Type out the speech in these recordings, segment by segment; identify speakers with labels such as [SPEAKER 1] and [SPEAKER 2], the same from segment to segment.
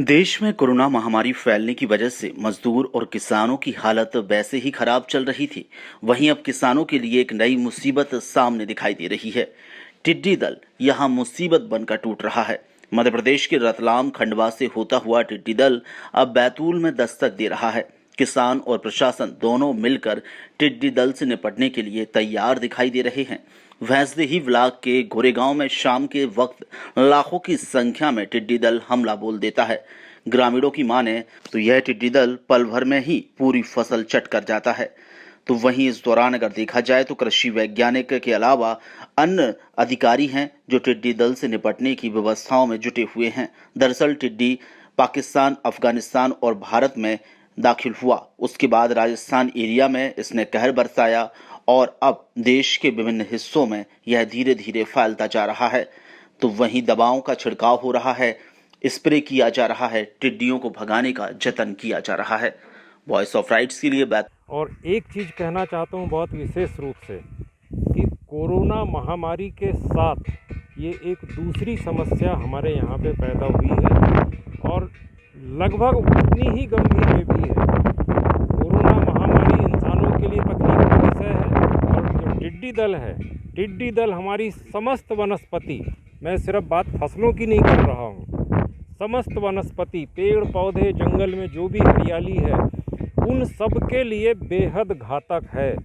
[SPEAKER 1] देश में कोरोना महामारी फैलने की वजह से मजदूर और किसानों की हालत वैसे ही खराब चल रही थी। वहीं अब किसानों के लिए एक नई मुसीबत सामने दिखाई दे रही है। टिड्डी दल यहां मुसीबत बनकर टूट रहा है। मध्य प्रदेश के रतलाम खंडवा से होता हुआ टिड्डी दल अब बैतूल में दस्तक दे रहा है। किसान और प्रशासन दोनों मिलकर टिड्डी दल से निपटने के लिए तैयार दिखाई दे रहे हैं। भैंसदेही ब्लॉक के गोरेगांव में शाम के वक्त लाखों की संख्या में टिड्डी दल हमला बोल देता है। ग्रामीणों की माने तो यह टिड्डी दल पल भर में ही पूरी फसल चट कर जाता है। तो वहीं इस दौरान अगर देखा जाए तो कृषि वैज्ञानिक के अलावा अन्य अधिकारी हैं जो टिड्डी दल से निपटने की व्यवस्थाओं में जुटे हुए हैं। दरअसल टिड्डी पाकिस्तान, अफगानिस्तान और भारत में दाखिल हुआ, उसके बाद राजस्थान एरिया में इसने कहर बरसाया और अब देश के विभिन्न हिस्सों में यह धीरे धीरे फैलता जा रहा है। तो वहीं दवाओं का छिड़काव हो रहा है, स्प्रे किया जा रहा है, टिड्डियों को भगाने का जतन किया जा रहा है। वॉइस ऑफ राइट्स के लिए बात।
[SPEAKER 2] और एक चीज़ कहना चाहता हूँ बहुत विशेष रूप से कि कोरोना महामारी के साथ ये एक दूसरी समस्या हमारे यहाँ पे पैदा हुई है और लगभग उतनी ही गंभीर ये भी है। कोरोना महामारी इंसानों के लिए तकलीफ का विषय है और जो टिड्डी दल है, टिड्डी दल हमारी समस्त वनस्पति, मैं सिर्फ बात फसलों की नहीं कर रहा हूँ, समस्त वनस्पति, पेड़ पौधे, जंगल में जो भी हरियाली है, उन सब के लिए बेहद घातक है।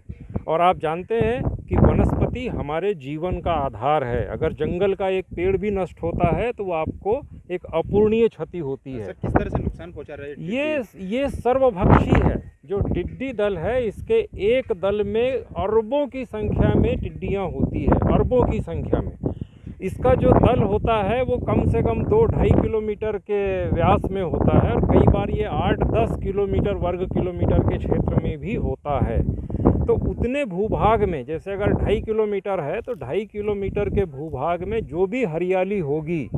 [SPEAKER 2] और आप जानते हैं कि वनस्पति हमारे जीवन का आधार है। अगर जंगल का एक पेड़ भी नष्ट होता है तो वो आपको एक अपूरणीय क्षति होती है।
[SPEAKER 3] किस तरह से नुकसान पहुंचा रहे हैं?
[SPEAKER 2] ये सर्वभक्षी है। जो टिड्डी दल है, इसके एक दल में अरबों की संख्या में टिड्डियां होती है, अरबों की संख्या में। इसका जो दल होता है वो कम से कम 2-2.5 किलोमीटर के व्यास में होता है और कई बार ये 8-10 किलोमीटर वर्ग किलोमीटर के क्षेत्र में भी होता है। तो उतने भूभाग में, जैसे अगर 2.5 किलोमीटर है तो 2.5 किलोमीटर के भूभाग में जो भी हरियाली होगी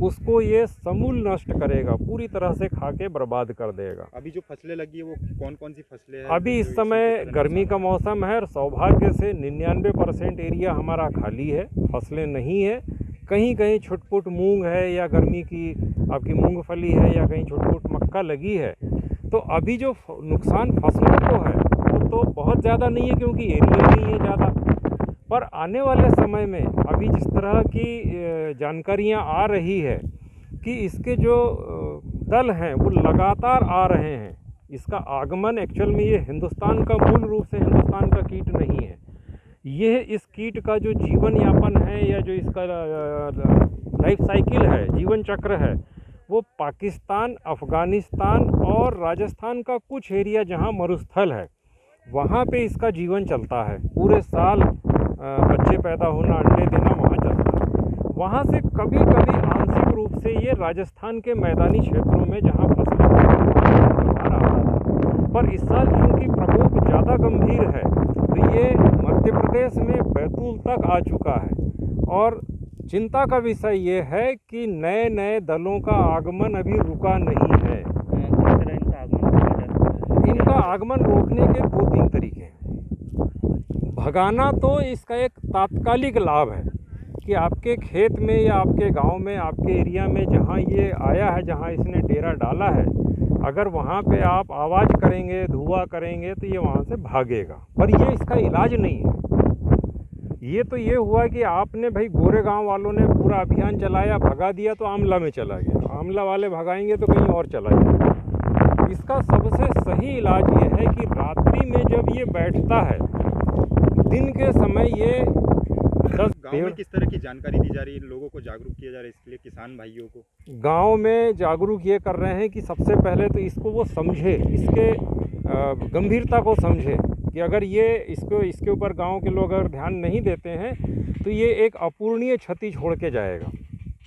[SPEAKER 2] उसको ये समूल नष्ट करेगा, पूरी तरह से खा के बर्बाद कर देगा।
[SPEAKER 3] अभी जो फसलें लगी है वो कौन कौन सी फसलें हैं?
[SPEAKER 2] अभी इस समय गर्मी का मौसम है और सौभाग्य से 99% एरिया हमारा खाली है, फसलें नहीं है। कहीं कहीं छुटपुट मूंग है या गर्मी की आपकी मूंगफली है या कहीं छुटपुट मक्का लगी है। तो अभी जो नुकसान फसलों को है वो तो बहुत ज़्यादा नहीं है क्योंकि एरिया नहीं है ज़्यादा, पर आने वाले समय में अभी जिस तरह की जानकारियां आ रही है कि इसके जो दल हैं वो लगातार आ रहे हैं। इसका आगमन एक्चुअल में ये हिंदुस्तान का मूल रूप से हिंदुस्तान का कीट नहीं है। ये इस कीट का जो जीवन यापन है या जो इसका लाइफ साइकिल है, जीवन चक्र है, वो पाकिस्तान, अफ़गानिस्तान और राजस्थान का कुछ एरिया जहाँ मरुस्थल है वहाँ पे इसका जीवन चलता है। पूरे साल बच्चे पैदा होना, अंडे देना वहाँ चलता है। वहाँ से कभी कभी आंशिक रूप से ये राजस्थान के मैदानी क्षेत्रों में जहाँ फसलें आता था, पर इस साल चूँकि प्रकोप ज़्यादा गंभीर है तो ये मध्य प्रदेश में बैतूल तक आ चुका है। और चिंता का विषय ये है कि नए नए दलों का आगमन अभी रुका नहीं है। इनका आगमन रोकने के 2-3 तरीके हैं। भगाना तो इसका एक तात्कालिक लाभ है कि आपके खेत में या आपके गांव में, आपके एरिया में जहां ये आया है, जहां इसने डेरा डाला है, अगर वहां पे आप आवाज़ करेंगे, धुआं करेंगे तो ये वहां से भागेगा, पर ये इसका इलाज नहीं है। ये तो ये हुआ कि आपने भाई गोरेगांव वालों ने पूरा अभियान चलाया, भगा दिया तो आमला में चला गया, आमला वाले भगाएंगे तो कहीं और चला जाएगा। इसका सबसे सही इलाज ये है कि रात्रि में जब ये बैठता है, दिन के समय ये 10
[SPEAKER 3] गाँव में किस तरह की जानकारी दी जा रही है, लोगों को जागरूक किया जा रहा है इसके लिए, किसान भाइयों को?
[SPEAKER 2] गांव में जागरूक ये कर रहे हैं कि सबसे पहले तो इसको वो समझे, इसके गंभीरता को समझे कि अगर ये इसके ऊपर गांव के लोग अगर ध्यान नहीं देते हैं तो ये एक अपूरणीय क्षति छोड़ के जाएगा,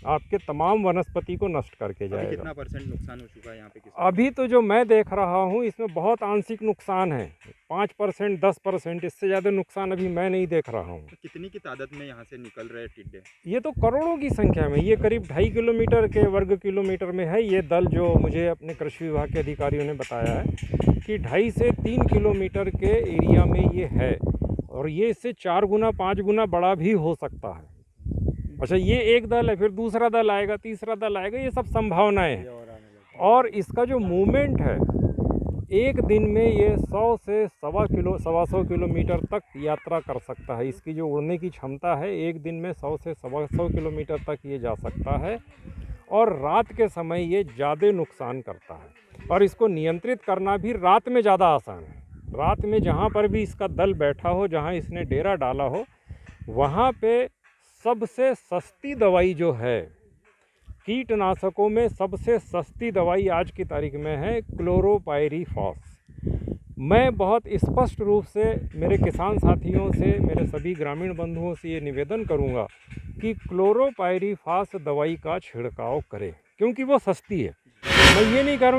[SPEAKER 2] आपके तमाम वनस्पति को नष्ट करके जाएगा।
[SPEAKER 3] कितना % नुकसान हो चुका है यहाँ पे?
[SPEAKER 2] अभी तो जो मैं देख रहा हूँ इसमें बहुत आंशिक नुकसान है, 5%, 10%, इससे ज़्यादा नुकसान अभी मैं नहीं देख रहा हूँ।
[SPEAKER 3] तो कितनी की तादाद में यहाँ से निकल रहे टिड्डे?
[SPEAKER 2] ये तो करोड़ों की संख्या में, ये करीब 2.5 किलोमीटर के वर्ग किलोमीटर में है ये दल, जो मुझे अपने कृषि विभाग के अधिकारियों ने बताया है कि 2.5 से 3 किलोमीटर के एरिया में ये है और ये इससे 4 गुना 5 गुना बड़ा भी हो सकता है। अच्छा, ये एक दल है, फिर दूसरा दल आएगा, तीसरा दल आएगा, ये सब संभावनाएं हैं। और इसका जो मूवमेंट है, एक दिन में ये 100 से सवा सौ किलोमीटर तक यात्रा कर सकता है। इसकी जो उड़ने की क्षमता है, एक दिन में 100 से सवा सौ किलोमीटर तक ये जा सकता है और रात के समय ये ज़्यादा नुकसान करता है। और इसको नियंत्रित करना भी रात में ज़्यादा आसान है। रात में जहाँ पर भी इसका दल बैठा हो, जहाँ इसने डेरा डाला हो, वहाँ पे सबसे सस्ती दवाई जो है, कीटनाशकों में सबसे सस्ती दवाई आज की तारीख में है क्लोरोपाइरीफॉस। मैं बहुत स्पष्ट रूप से मेरे किसान साथियों से, मेरे सभी ग्रामीण बंधुओं से ये निवेदन करूंगा कि क्लोरोपाइरीफॉस दवाई का छिड़काव करें, क्योंकि वो सस्ती है। मैं ये नहीं कह रहा हूं